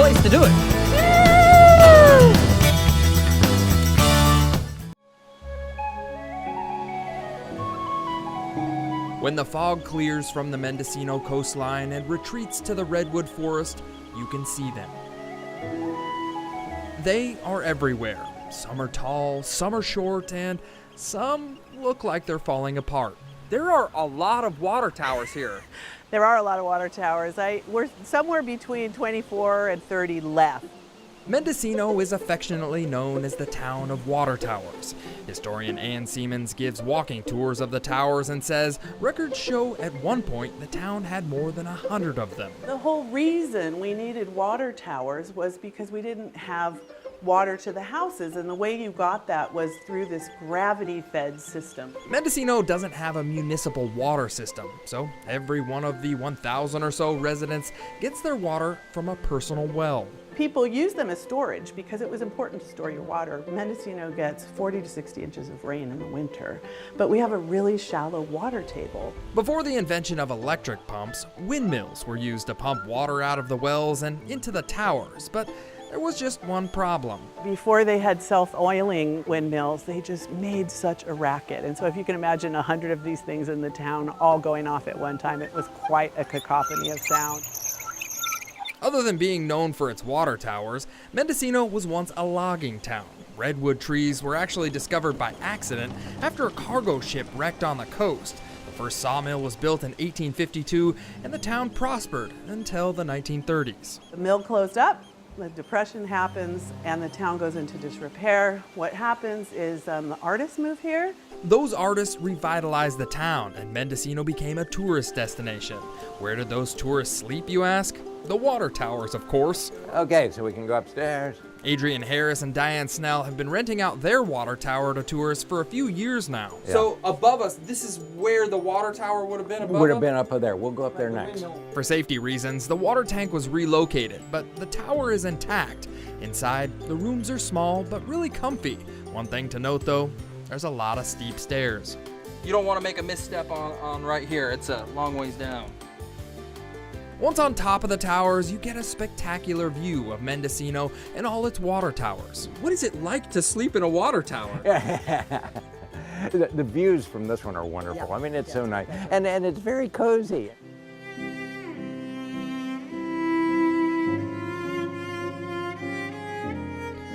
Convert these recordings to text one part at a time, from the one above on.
place to do it. When the fog clears from the Mendocino coastline and retreats to the redwood forest, you can see them. They are everywhere. Some are tall, some are short, and some look like they're falling apart. There are a lot of water towers here. There are a lot of water towers. We're somewhere between 24 and 30 left. Mendocino is affectionately known as the town of water towers. Historian Ann Siemens gives walking tours of the towers and says records show at one point the town had more than 100 of them. The whole reason we needed water towers was because we didn't have water to the houses, and the way you got that was through this gravity-fed system. Mendocino doesn't have a municipal water system, so every one of the 1,000 or so residents gets their water from a personal well. People use them as storage because it was important to store your water. Mendocino gets 40 to 60 inches of rain in the winter, but we have a really shallow water table. Before the invention of electric pumps, windmills were used to pump water out of the wells and into the towers, but there was just one problem. Before they had self-oiling windmills, they just made such a racket. And so if you can imagine 100 of these things in the town all going off at one time, it was quite a cacophony of sound. Other than being known for its water towers, Mendocino was once a logging town. Redwood trees were actually discovered by accident after a cargo ship wrecked on the coast. The first sawmill was built in 1852, and the town prospered until the 1930s. The mill closed up, the depression happens, and the town goes into disrepair. What happens is the artists move here. Those artists revitalized the town, and Mendocino became a tourist destination. Where did those tourists sleep, you ask? The water towers, of course. Okay, so we can go upstairs. Adrian Harris and Diane Snell have been renting out their water tower to tourists for a few years now. Yeah. So above us, this is where the water tower would have been above us? Would have been up there. We'll go up there next. For safety reasons, the water tank was relocated, but the tower is intact. Inside, the rooms are small, but really comfy. One thing to note though, there's a lot of steep stairs. You don't want to make a misstep on right here. It's a long ways down. Once on top of the towers, you get a spectacular view of Mendocino and all its water towers. What is it like to sleep in a water tower? The views from this one are wonderful. I mean, it's so nice. And it's very cozy.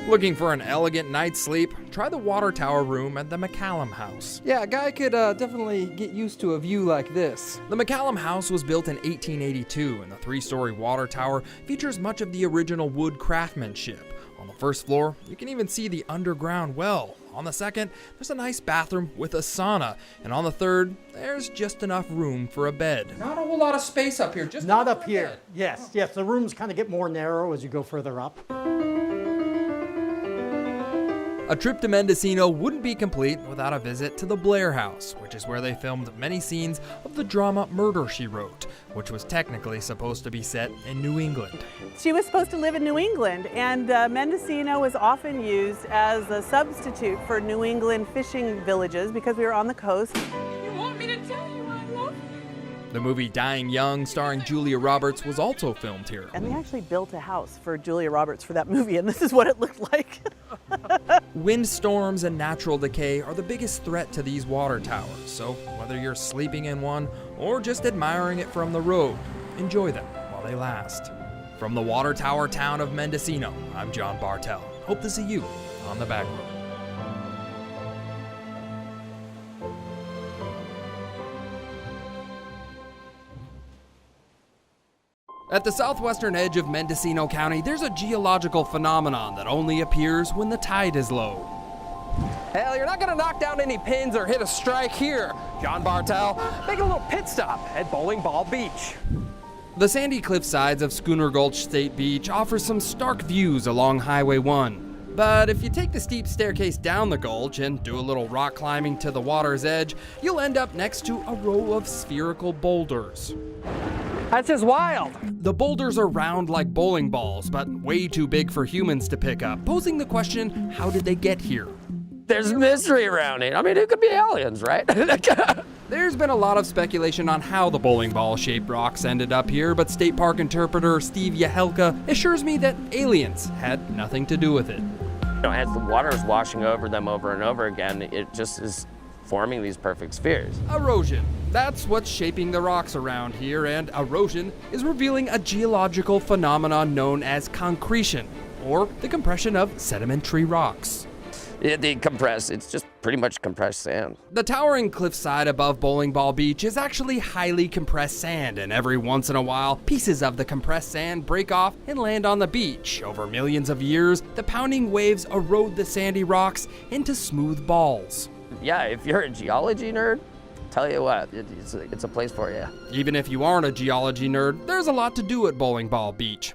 Looking for an elegant night's sleep? Try the water tower room at the McCallum House. Yeah, a guy could definitely get used to a view like this. The McCallum House was built in 1882, and the three-story water tower features much of the original wood craftsmanship. On the first floor, you can even see the underground well. On the second, there's a nice bathroom with a sauna. And on the third, there's just enough room for a bed. Not a whole lot of space up here. Just not up here. Yes, yes. The rooms kind of get more narrow as you go further up. A trip to Mendocino wouldn't be complete without a visit to the Blair House, which is where they filmed many scenes of the drama Murder, She Wrote, which was technically supposed to be set in New England. She was supposed to live in New England, and Mendocino was often used as a substitute for New England fishing villages because we were on the coast. You want me to tell you I love you? The movie Dying Young, starring Julia Roberts, was also filmed here. And they actually built a house for Julia Roberts for that movie, and this is what it looked like. Windstorms and natural decay are the biggest threat to these water towers, so whether you're sleeping in one or just admiring it from the road, enjoy them while they last. From the water tower town of Mendocino, I'm John Bartell. Hope to see you on the back road. At the southwestern edge of Mendocino County, there's a geological phenomenon that only appears when the tide is low. Hell, you're not gonna knock down any pins or hit a strike here. John Bartell, making a little pit stop at Bowling Ball Beach. The sandy cliff sides of Schooner Gulch State Beach offer some stark views along Highway 1. But if you take the steep staircase down the gulch and do a little rock climbing to the water's edge, you'll end up next to a row of spherical boulders. That's just wild. The boulders are round like bowling balls, but way too big for humans to pick up, posing the question, how did they get here? There's mystery around it. I mean, it could be aliens, right? There's been a lot of speculation on how the bowling ball-shaped rocks ended up here, but state park interpreter Steve Yahelka assures me that aliens had nothing to do with it. You know, as the water is washing over them over and over again, it just is forming these perfect spheres. Erosion. That's what's shaping the rocks around here, and erosion is revealing a geological phenomenon known as concretion, or the compression of sedimentary rocks. They compress, it's just pretty much compressed sand. The towering cliffside above Bowling Ball Beach is actually highly compressed sand, and every once in a while, pieces of the compressed sand break off and land on the beach. Over millions of years, the pounding waves erode the sandy rocks into smooth balls. Yeah, if you're a geology nerd, tell you what, it's a place for you. Even if you aren't a geology nerd, there's a lot to do at Bowling Ball Beach.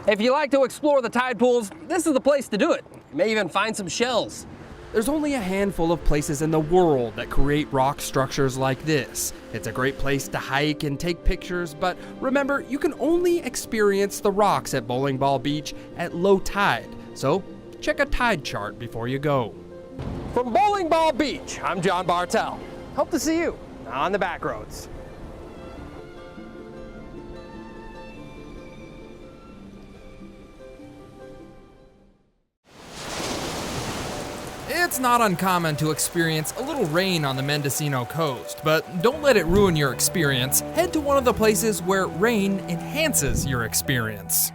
If you like to explore the tide pools, this is the place to do it. You may even find some shells. There's only a handful of places in the world that create rock structures like this. It's a great place to hike and take pictures, but remember, you can only experience the rocks at Bowling Ball Beach at low tide. So check a tide chart before you go. From Bowling Ball Beach, I'm John Bartell. Hope to see you on the Backroads. It's not uncommon to experience a little rain on the Mendocino coast, but don't let it ruin your experience. Head to one of the places where rain enhances your experience.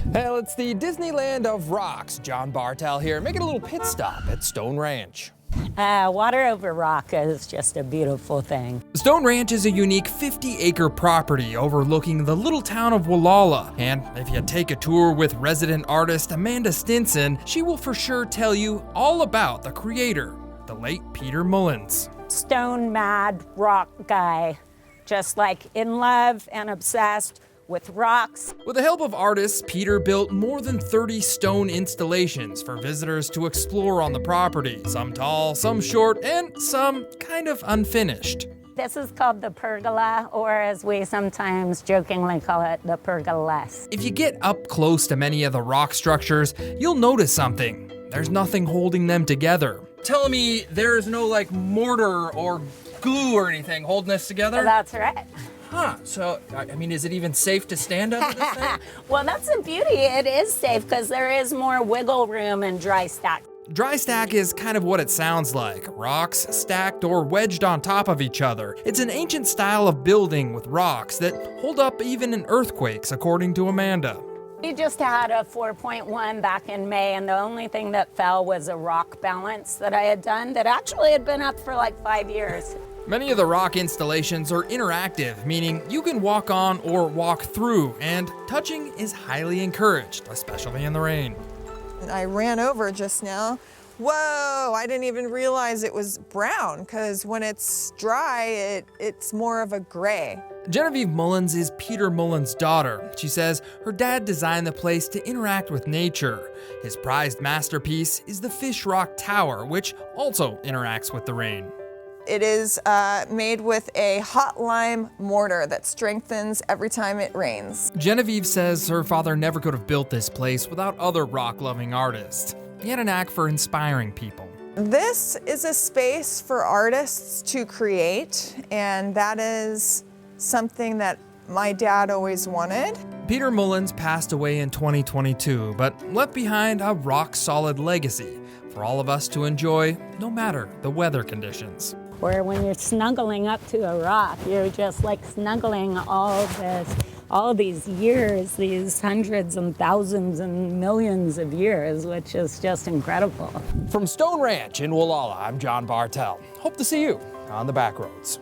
Well, it's the Disneyland of rocks. John Bartell here, making a little pit stop at Stone Ranch. Water over rock is just a beautiful thing. Stone Ranch is a unique 50-acre property overlooking the little town of Wallala. And if you take a tour with resident artist Amanda Stinson, she will for sure tell you all about the creator, the late Peter Mullins. Stone mad rock guy, just like in love and obsessed with rocks. With the help of artists, Peter built more than 30 stone installations for visitors to explore on the property. Some tall, some short, and some kind of unfinished. This is called the pergola, or as we sometimes jokingly call it, the pergoless. If you get up close to many of the rock structures, you'll notice something. There's nothing holding them together. Tell me there's no like mortar or glue or anything holding this together? That's right. Huh, so, I mean, is it even safe to stand under this thing? Well, that's the beauty. It is safe because there is more wiggle room in dry stack. Dry stack is kind of what it sounds like. Rocks stacked or wedged on top of each other. It's an ancient style of building with rocks that hold up even in earthquakes, according to Amanda. We just had a 4.1 back in May, and the only thing that fell was a rock balance that I had done that actually had been up for like 5 years. Many of the rock installations are interactive, meaning you can walk on or walk through, and touching is highly encouraged, especially in the rain. I ran over just now. Whoa, I didn't even realize it was brown, because when it's dry, it's more of a gray. Genevieve Mullins is Peter Mullins' daughter. She says her dad designed the place to interact with nature. His prized masterpiece is the Fish Rock Tower, which also interacts with the rain. It is made with a hot lime mortar that strengthens every time it rains. Genevieve says her father never could have built this place without other rock-loving artists. He had a knack for inspiring people. This is a space for artists to create, and that is something that my dad always wanted. Peter Mullins passed away in 2022, but left behind a rock-solid legacy for all of us to enjoy, no matter the weather conditions. Where when you're snuggling up to a rock, you're just like snuggling all these years, these hundreds and thousands and millions of years, which is just incredible. From Stone Ranch in Wallala, I'm John Bartell. Hope to see you on the Backroads.